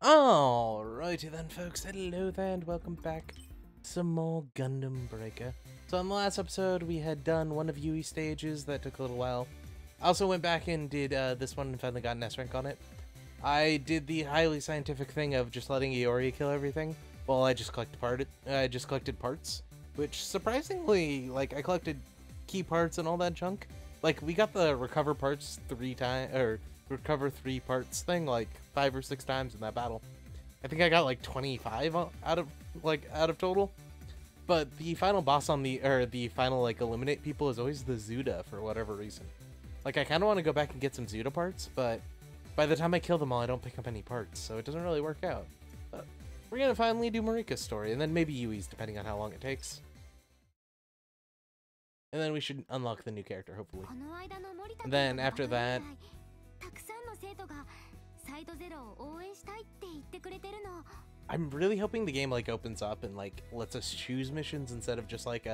Alrighty then, folks. Hello there, and welcome back. Some more Gundam Breaker. So in the last episode, we had done one of Yui's stages that took a little while. I also went back and did this one and finally got an S rank on it. I did the highly scientific thing of just letting Iori kill everything. Well, I just collected parts, which surprisingly, like, I collected key parts and all that junk. Like, we got the recover parts 3 times, or recover 3 parts thing like 5 or 6 times in that battle. I think I got like 25 out of total. But the final boss on the final like eliminate people is always the Zuda for whatever reason. Like, I kind of want to go back and get some Zuda parts, but by the time I kill them all, I don't pick up any parts, so it doesn't really work out. But we're gonna finally do Marika's story, and then maybe Yui's, depending on how long it takes. And then we should unlock the new character, hopefully. And then after that, I'm really hoping the game like opens up and like lets us choose missions instead of just like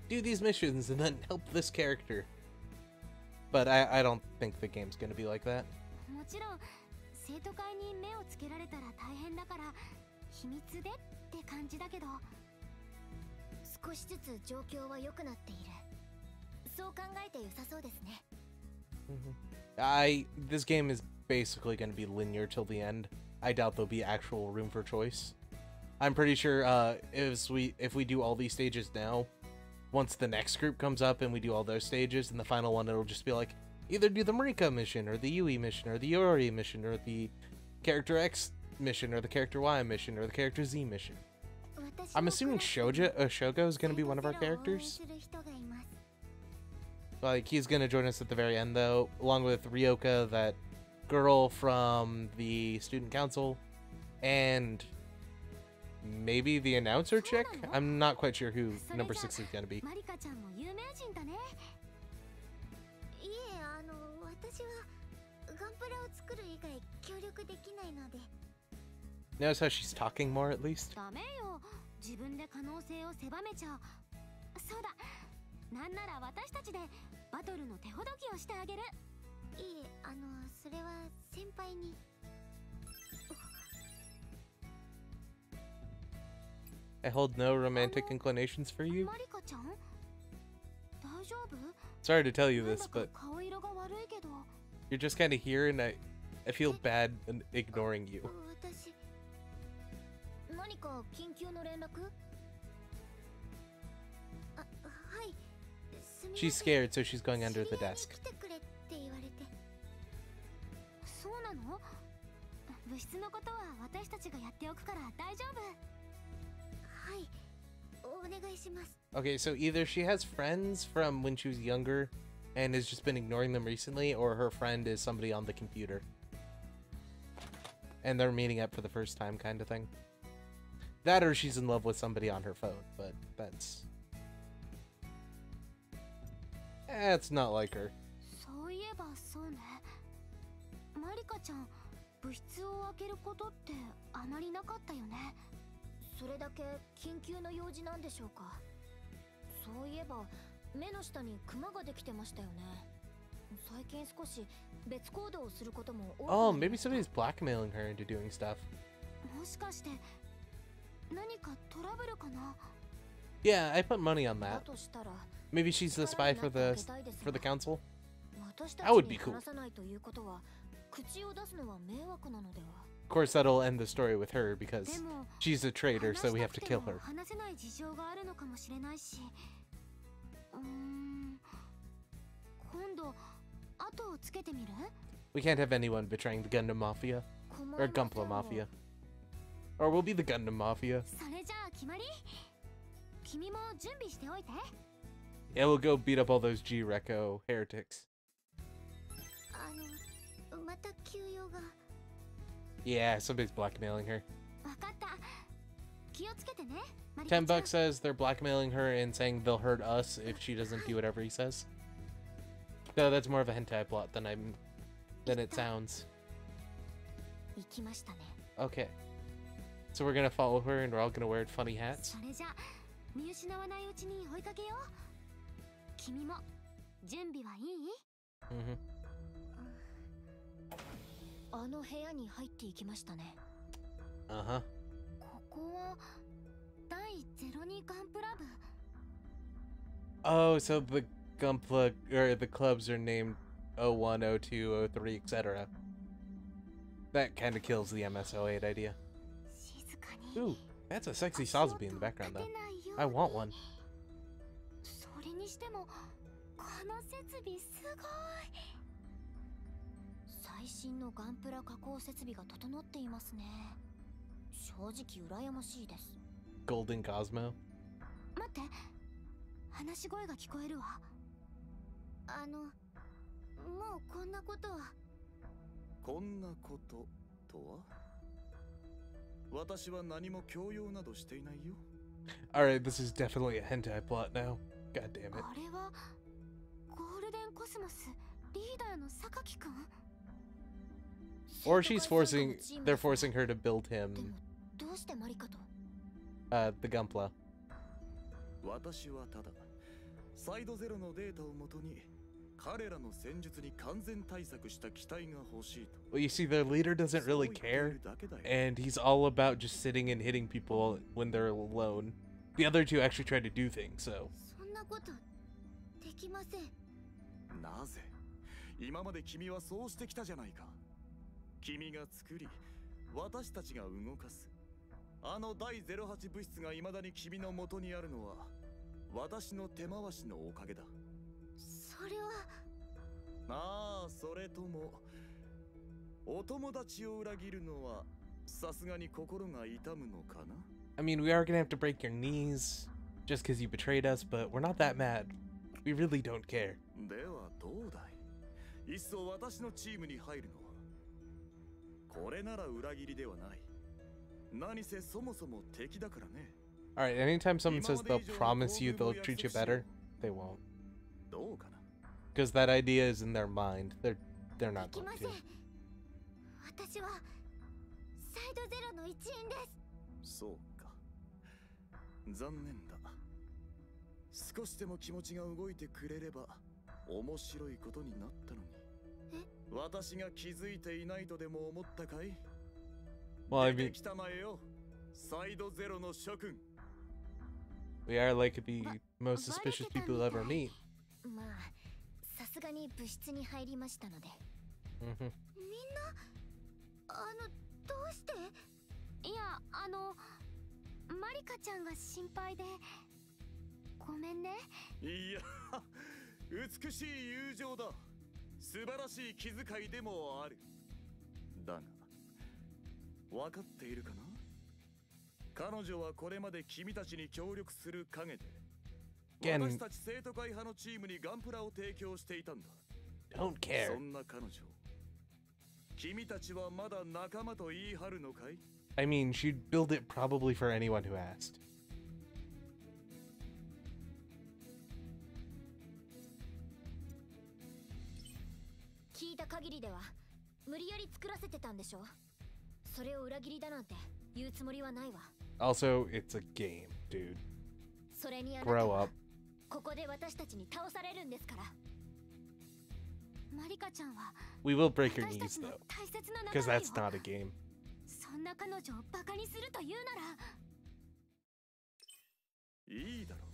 do these missions and then help this character. But I don't think the game's gonna be like that. This game is basically going to be linear till the end. I doubt there'll be actual room for choice. I'm pretty sure if we do all these stages now, once the next group comes up and we do all those stages, and the final one it'll just be like, either do the Marika mission, or the Yui mission, or the Iori mission, or the Character X mission, or the Character Y mission, or the Character Z mission. I'm assuming Shogo is going to be one of our characters. Like, he's going to join us at the very end, though, along with Ryoka, that girl from the student council, and maybe the announcer chick? I'm not quite sure who number 6 is going to be. Notice how she's talking more, at least? I hold no romantic inclinations for you. Sorry to tell you this, but you're just kind of here, and I feel bad ignoring you. She's scared, so she's going under the desk. Okay, so either she has friends from when she was younger and has just been ignoring them recently, or her friend is somebody on the computer and they're meeting up for the first time, kind of thing. That, or she's in love with somebody on her phone, but that's not like her. Oh, maybe somebody's blackmailing her into doing stuff. Yeah, I put money on that. Maybe she's the spy for the council? That would be cool. Of course, that'll end the story with her because she's a traitor, so we have to kill her. We can't have anyone betraying the Gundam Mafia. Or Gunpla Mafia. Or we'll be the Gundam Mafia. Yeah, we'll go beat up all those G-Reco heretics. Yeah, somebody's blackmailing her. $10 says they're blackmailing her and saying they'll hurt us if she doesn't do whatever he says. No, that's more of a hentai plot than it sounds. Okay. So we're gonna follow her and we're all gonna wear funny hats. Uh-huh. ここは第02ガンプラ部。 Oh, so the Gunpla, or the clubs are named O1, O2, O3, etc. That kind of kills the MSO8 idea. 静かに。 Ooh, that's a sexy Sazabi in the background, though. I want one. それにしてもこの設備すごい。最新のガンプラ加工設備が整っていますね。正直羨ましいです。 Golden Cosmo. 待って、話し声が聞こえるわ。もうこんなことは。こんなこととは？私は何も強要などしていないよ。Alright, this is definitely a hentai plot now. God damn it. あれはゴールデンコスモスリーダーの榊くん。 Or they're forcing her to build him どうしてマリカと？ the Gunpla. 私はただサイドゼロのデータをもとに彼らの戦術に完全対策した機体が欲しいと。 Well, you see, their leader doesn't really care, and he's all about just sitting and hitting people when they're alone. The other two actually try to do things, so. そんなことできません。なぜ？今まで君はそうしてきたじゃないか。君が作り、私たちが動かす。あの第08物質が未だに君の元にあるのは、私の手回しのおかげだ。それは。ああ、それとも、お友達を裏切るのは、さすがに心が痛むのかな？ I mean, we are gonna have to break your knees just because you betrayed us, but we're not that mad. We really don't care. ではどうだい？いっそ私のチームに入るのは。これなら裏切りではない。何せそもそも敵だからね。Alright, anytime someone says they'll promise you they'll treat you better, they won't. どうかな？ Because that idea is in their mind. They're not でき going ません。 to. 私はサイドゼロの一員です。そうか。残念だ。少しでも気持ちが動いてくれれば面白いことになったのに。私が気づいていないとでも思ったかい？ Well, I 出 mean, てきたまえよ。サイドゼロの諸君。 we are like the most suspicious people you'll ever meet. まあ、さすがに部室に入りましたので。みんな、どうして？いや、マリカちゃんが心配で。ごめんね。いや、美しい友情だ。素晴らしい気遣いでもある。だが、分かっているかな？彼女はこれまで君たちに協力する陰で、私たち生徒会派のチームにガンプラを提供していたんだ。Don't care. そんな彼女、君たちはまだ仲間と言い張るのかい？ I mean, she'd build it probably for anyone who asked. 聞いた限りでは無理やり作らせてたんでしょ。それを裏切りだなんて言うつもりはないわ。 Also, it's a game, dude. それにあなた Grow は up. ここで私たちに倒されるんですから。マリカちゃんは We will break your 私た knees, ちの though. 大切な Because 仲間よ。 that's not a game. そんな彼女をバカにするというなら。いいだろう。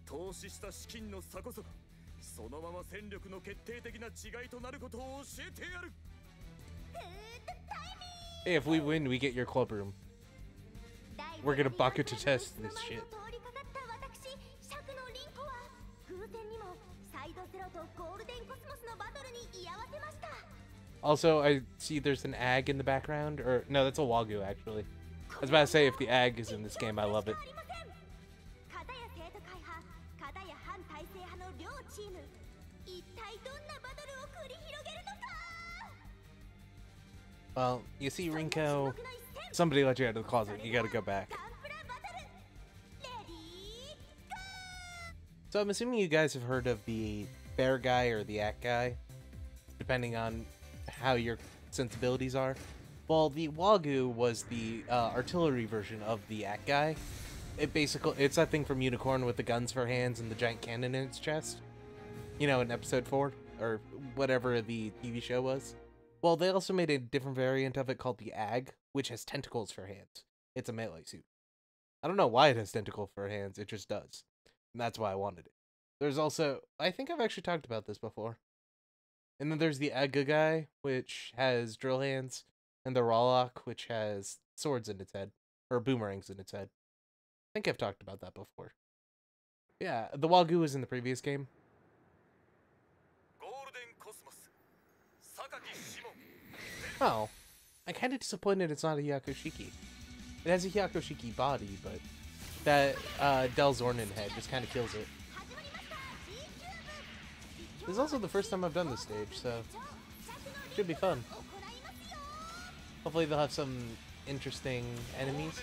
投資した資金の差こそがそのまま戦力の決定的な違いとなることを教えてやる。 Hey, if we win, we get your club room. We're gonna bucket to test this shit. Also, I see there's an ag in the background, or no, that's a wagyu actually. I was about to say if the ag is in this game, I love it. Well, you see, Rinko, somebody let you out of the closet. You gotta go back. So I'm assuming you guys have heard of the bear guy or the act guy, depending on how your sensibilities are. Well, the wagyu was the artillery version of the act guy. It's that thing from Unicorn with the guns for hands and the giant cannon in its chest. You know, in episode 4 or whatever the TV show was. Well, they also made a different variant of it called the Ag, which has tentacles for hands. It's a melee suit. I don't know why it has tentacle for hands, it just does. And that's why I wanted it. There's also, I think I've actually talked about this before. And then there's the Aga guy, which has drill hands, and the Rawlock, which has swords in its head, or boomerangs in its head. I think I've talked about that before. Yeah, the Wagyu was in the previous game. Oh, I'm kind of disappointed it's not a Hyakushiki. It has a Hyakushiki body, but that Del Zornin head just kind of kills it. This is also the first time I've done this stage, so should be fun. Hopefully they'll have some interesting enemies.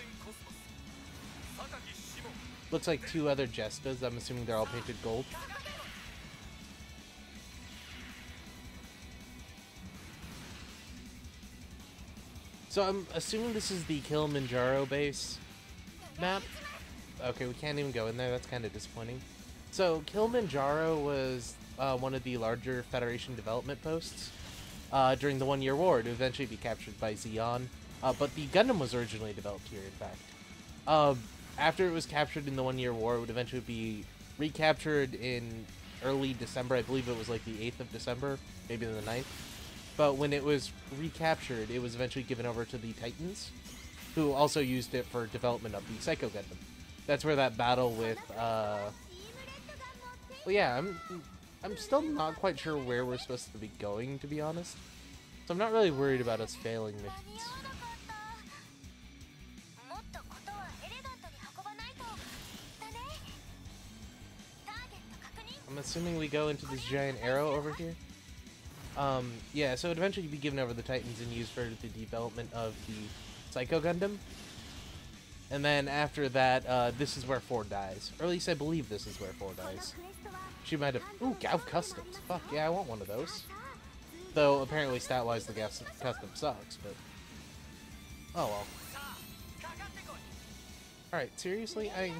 Looks like 2 other Jestas. I'm assuming they're all painted gold. So I'm assuming this is the Kilimanjaro base map. Okay, we can't even go in there. That's kind of disappointing. So Kilimanjaro was one of the larger Federation development posts during the One-Year War to eventually be captured by Zeon. But the Gundam was originally developed here, in fact. After it was captured in the One-Year War, it would eventually be recaptured in early December. I believe it was like the 8th of December, maybe the 9th. But when it was recaptured, it was eventually given over to the Titans, who also used it for development of the Psycho Gundam. That's where that battle with, well, yeah, I'm still not quite sure where we're supposed to be going, to be honest. So I'm not really worried about us failing missions. I'm assuming we go into this giant arrow over here. Yeah, so it would eventually be given over to the Titans and used for the development of the Psycho Gundam. And then after that, this is where 4 dies. Or at least I believe this is where 4 dies. She might have... Ooh, Gav Customs. Fuck, yeah, I want one of those. Though, apparently, stat-wise, the Gav Custom sucks, but... Oh, well. Alright, seriously? I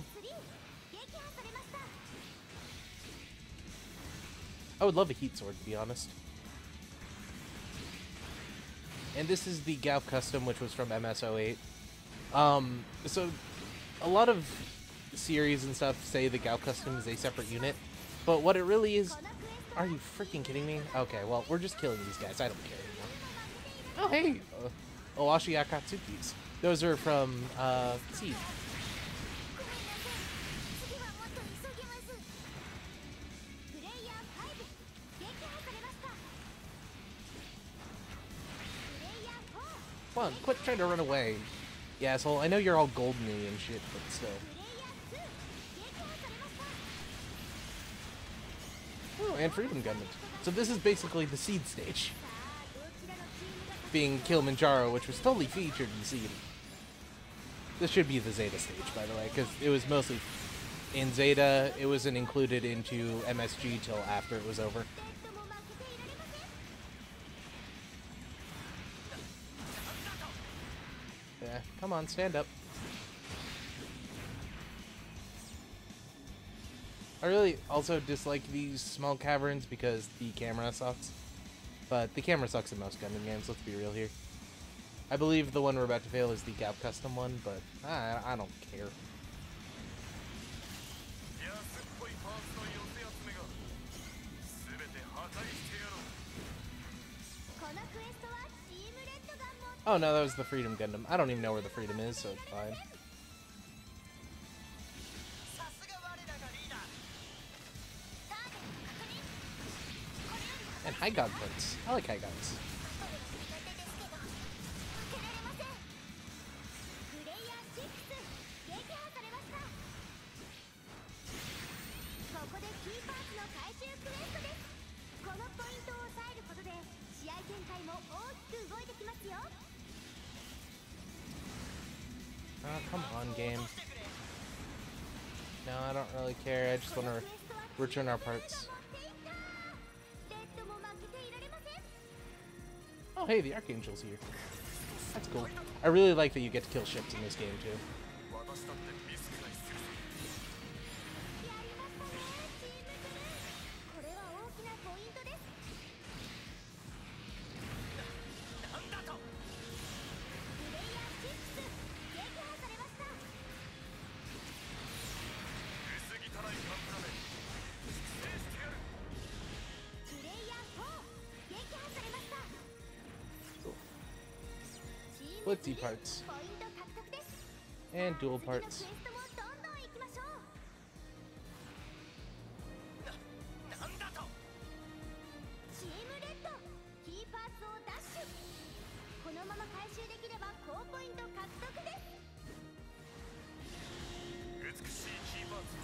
would love a heat sword, to be honest. And this is the Gav Custom, which was from MS-08. So, a lot of series and stuff say the Gav Custom is a separate unit, but what it really is... Are you freaking kidding me? Okay, well, we're just killing these guys. I don't care anymore. Oh, hey! Owashi Akatsukis. Those are from, Seed. Come on, quit trying to run away. You asshole. I know you're all goldeny and shit, but still. Oh, and Freedom Gundam. So this is basically the Seed stage. Being Kilimanjaro, which was totally featured in Seed. This should be the Zeta stage, by the way, because it was mostly in Zeta. It wasn't included into MSG till after it was over. Yeah, come on, stand up. I really also dislike these small caverns because the camera sucks. But the camera sucks in most Gundam games, let's be real here. I believe the one we're about to fail is the Gav Custom one, but I don't care. Oh no, that was the Freedom Gundam. I don't even know where the Freedom is, so it's fine. And high god points. I like high gods. Oh, come on, game. No, I don't really care. I just want to return our parts. Oh, hey, the Archangel's here. That's cool. I really like that you get to kill ships in this game, too. splitsy parts. ポイント獲得です。 And dual 次のクエ parts. ストもどんどん行きましょう。なんだと。チームレッド、キーパーツをダッシュ。このまま回収できれば高ポイント獲得です。美しいキーパーツ。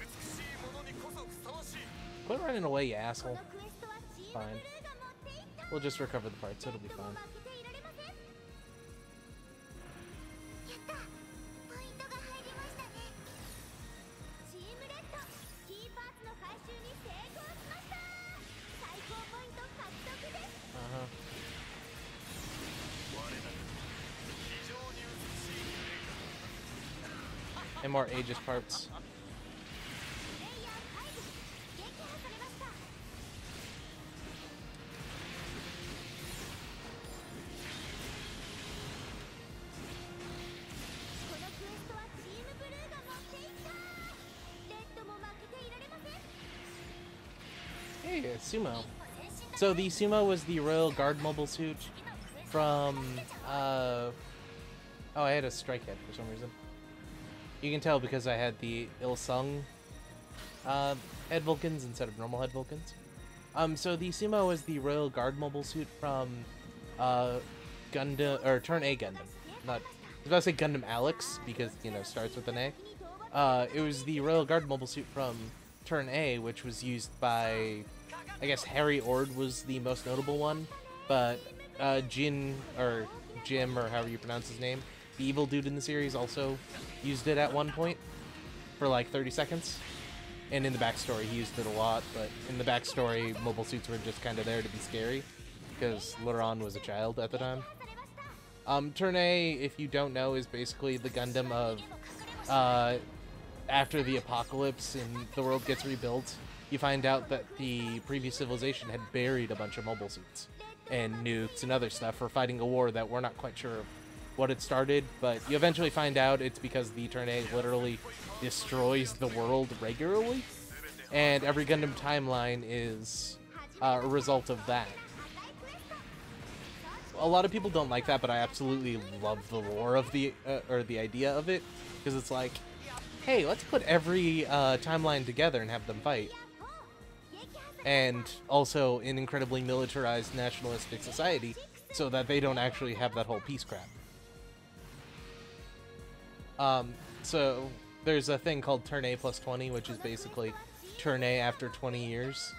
美しいものにこそふさわしい。 Quit running away, you こ asshole. のクエストはチームブル Fine. ーが持っていった。 We'll just recover the parts. レ It'll ッ be ドも fine. 負けていられません。やった、ポイントが入りましたね。チームレッド、キーパーツの回収に成功しました。最高ポイント獲得です。 Uh-huh. 我ながら非常に美しいプレイだ。 And more Aegis parts. プレイヤー5、撃破されました。このクエストはチームブルーが持っていった。レッドも負けていられません。 Hey, sumo. So the sumo was the Royal Guard mobile suit from, oh, I had a strike head for some reason. You can tell because I had the Ilsung head Vulcans instead of normal head Vulcans. So the sumo was the Royal Guard mobile suit from Gundam, or Turn A Gundam. Not, I was about to say Gundam Alex because, you know, starts with an A. It was the Royal Guard mobile suit from Turn A, which was used by, I guess Harry Ord was the most notable one, but Jin, or Jim, or however you pronounce his name, the evil dude in the series, also used it at one point for like 30 seconds. And in the backstory, he used it a lot, but in the backstory, mobile suits were just kind of there to be scary, because Luron was a child at the time. Turn A, if you don't know, is basically the Gundam of after the apocalypse and the world gets rebuilt. You find out that the previous civilization had buried a bunch of mobile suits and nukes and other stuff for fighting a war that we're not quite sure of what it started, but you eventually find out it's because the Turn A literally destroys the world regularly, and every Gundam timeline is a result of that. A lot of people don't like that, but I absolutely love the lore of the or the idea of it, because it's like, hey, let's put every timeline together and have them fight. And also an incredibly militarized nationalistic society, so that they don't actually have that whole peace crap. So there's a thing called Turn A plus 20, which is basically Turn A after 20 years.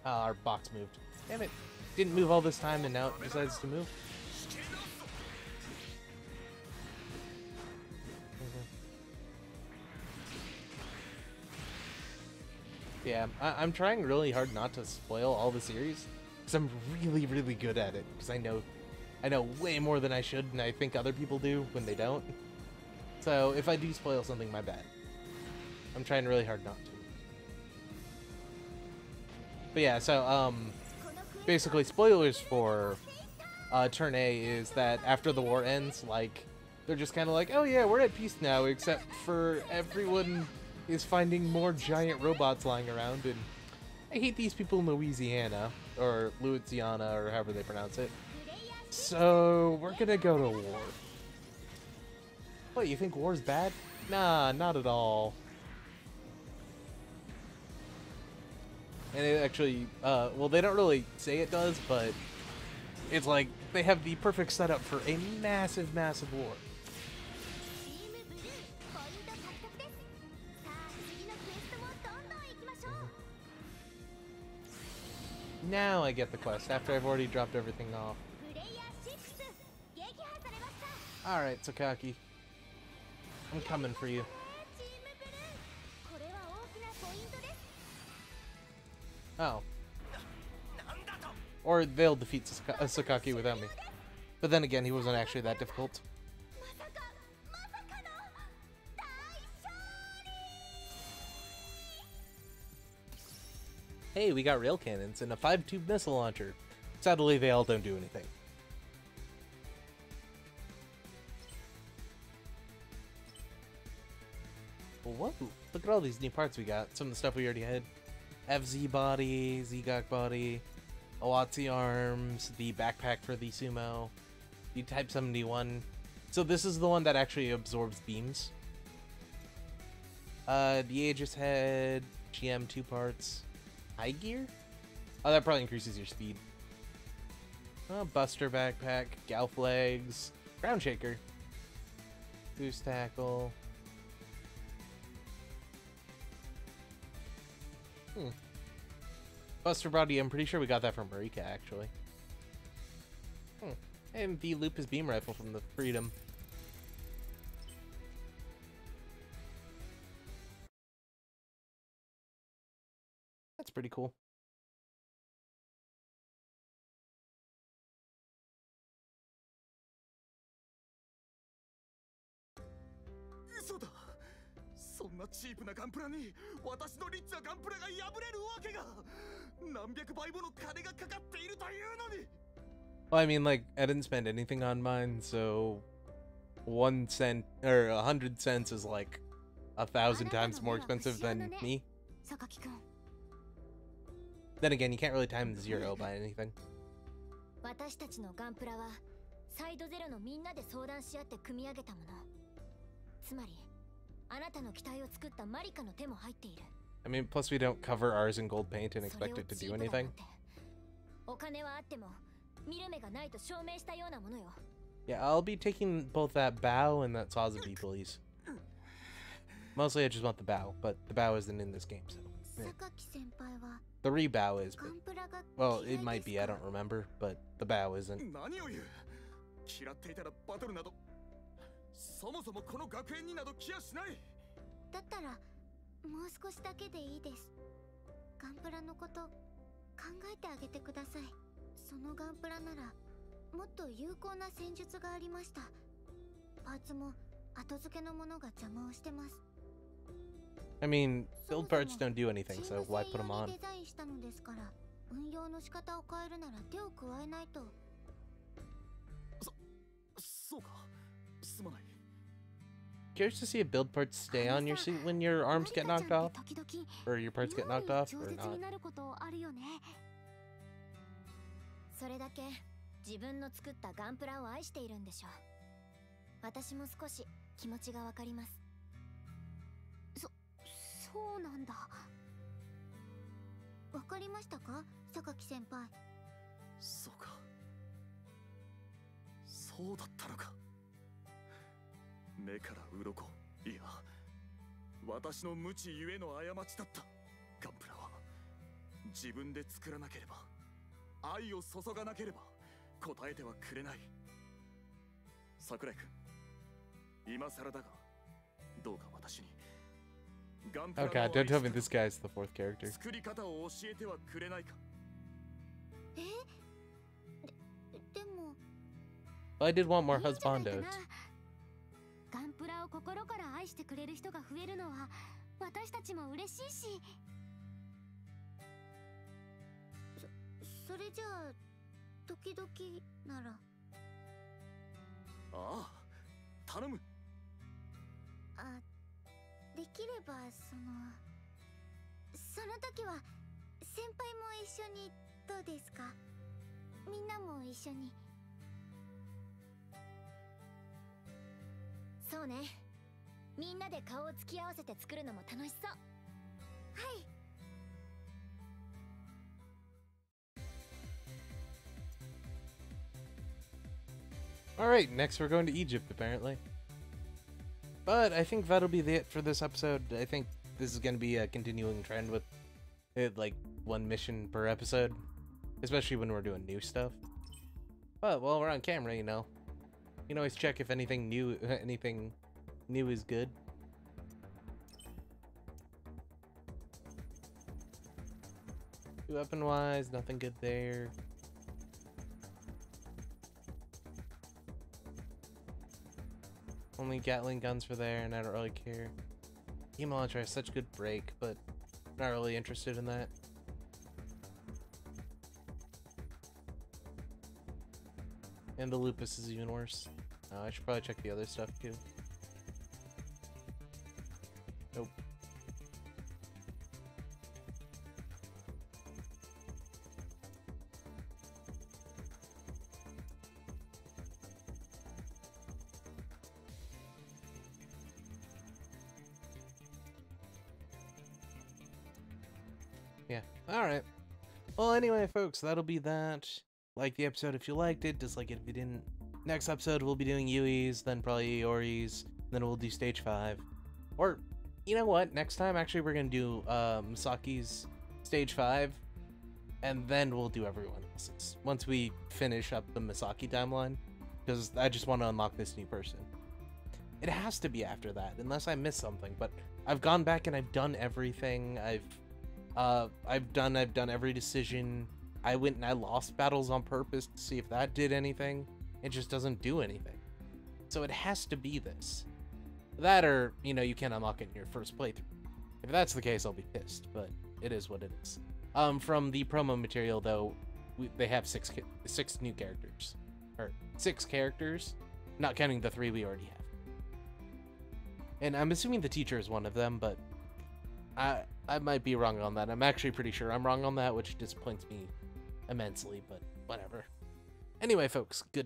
Our box moved. Damn it. Didn't move all this time and now it decides to move. Yeah, I'm trying really hard not to spoil all the series, because I'm really, really good at it, because I know way more than I should, and I think other people do when they don't. So if I do spoil something, my bad. I'm trying really hard not to. But yeah, so basically spoilers for Turn A is that after the war ends, like, they're just kind of like, oh yeah, we're at peace now, except for everyone is finding more giant robots lying around, and I hate these people in Louisiana, or Louisiana, or however they pronounce it. So we're gonna go to war. What, you think war's bad? Nah, not at all. And it actually, well, they don't really say it does, but it's like they have the perfect setup for a massive, massive war. Now I get the quest, after I've already dropped everything off. Alright, Sakaki. I'm coming for you. Oh. Or they'll defeat Sakaki without me. But then again, he wasn't actually that difficult. Hey, we got rail cannons and a 5-tube missile launcher. Sadly, they all don't do anything. Whoa, look at all these new parts we got. Some of the stuff we already had. FZ body, ZGOC body, Awatsi arms, the backpack for the sumo, the Type 71. So this is the one that actually absorbs beams. The Aegis head, GM 2 parts, high gear? Oh, that probably increases your speed. Buster backpack, Galf legs, ground shaker, goose tackle. Buster body, I'm pretty sure we got that from Marika, actually. And the Lupus beam rifle from the Freedom. That's pretty cool.嘘だ。そんなチープなガンプラに私のリッチなガンプラが破れるわけが。何百倍もの金がかかっているというのに。Well, I mean, like, I didn't spend anything on mine, so 1 cent or 100 cents is like 1,000 times more expensive than me. Then again, you can't really time the zero by anything. 私たちのガンプラはサイドゼロのみんなで相談し合って組み上げたもの。つまり、あなたの機体を作ったマリカの手も入っている。I mean, plus we don't cover ours in gold paint and expect it to do anything. お金はあっても見る目がないと証明したようなものよ。Yeah, I'll be taking both that bow and that Sazabi, please. Mostly I just want the bow, but the bow isn't in this game, so. Yeah. The rebow is, but, well, it might be, I don't remember, but the bow isn't. 何を言う。嫌っていたらバトルなどそもそもこの学園になど来やしない。だったらもう少しだけでいいです。ガンプラのこと考えてあげてください。そのガンプラならもっと有効な戦術がありました。パーツも後付けのものが邪魔をしてます。I mean, build parts don't do anything, so why put them on? デザインしたのですから、運用の仕方を変えるなら手を加えないと。そうか。すまない。Curious to see if build parts stay on your suit when your arms get knocked off? Or your parts get knocked off, or not? それだけ自分の作ったガンプラを愛しているんでしょう。私も少し気持ちがわかります。そうなんだ。わかりましたか、榊先輩。そうか。そうだったのか。目から鱗。いや、私の無知ゆえの過ちだった。ガンプラは自分で作らなければ、愛を注がなければ答えてはくれない。桜井君、今更だが、どうか私に。Oh god, don't tell me this guy's the fourth character. 作り方を教えてはくれないか。でも Well, I did want more husbandos. ガンプラを心から愛してくれる人が増えるのは私たちも嬉しいし。それじゃあ時々なら。ああ、頼む。あ、できればその時は先輩も一緒にどうですか。みんなも一緒に。そうね。みんなで顔を突き合わせて作るのも楽しそう。はい。Alright, next we're going to Egypt, apparently. But I think that'll be it for this episode. I think this is going to be a continuing trend with it, like, one mission per episode. Especially when we're doing new stuff. But while we're on camera, you know, you can always check if anything new is good. Weapon-wise, nothing good there. Only Gatling guns for there, and I don't really care. Beam launcher has such good break, but not really interested in that. And the Lupus is even worse. I should probably check the other stuff too. Nope. Yeah. Alright. Well, anyway, folks, that'll be that. Like the episode if you liked it, dislike it if you didn't. Next episode, we'll be doing Yui's, then probably Iori's, then we'll do Stage 5. Or, you know what? Next time, actually, we're going to do Misaki's Stage 5, and then we'll do everyone else's. Once we finish up the Misaki timeline, because I just want to unlock this new person. It has to be after that, unless I miss something, but I've gone back and I've done everything. I've done every decision. I went and I lost battles on purpose to see if that did anything. It just doesn't do anything. So it has to be this. That or, you know, you can't unlock it in your first playthrough. If that's the case, I'll be pissed, but it is what it is. From the promo material, though, they have six new characters. Or 6 characters, not counting the 3 we already have. And I'm assuming the teacher is one of them, but I might be wrong on that. I'm actually pretty sure I'm wrong on that, which disappoints me immensely, but whatever. Anyway, folks, good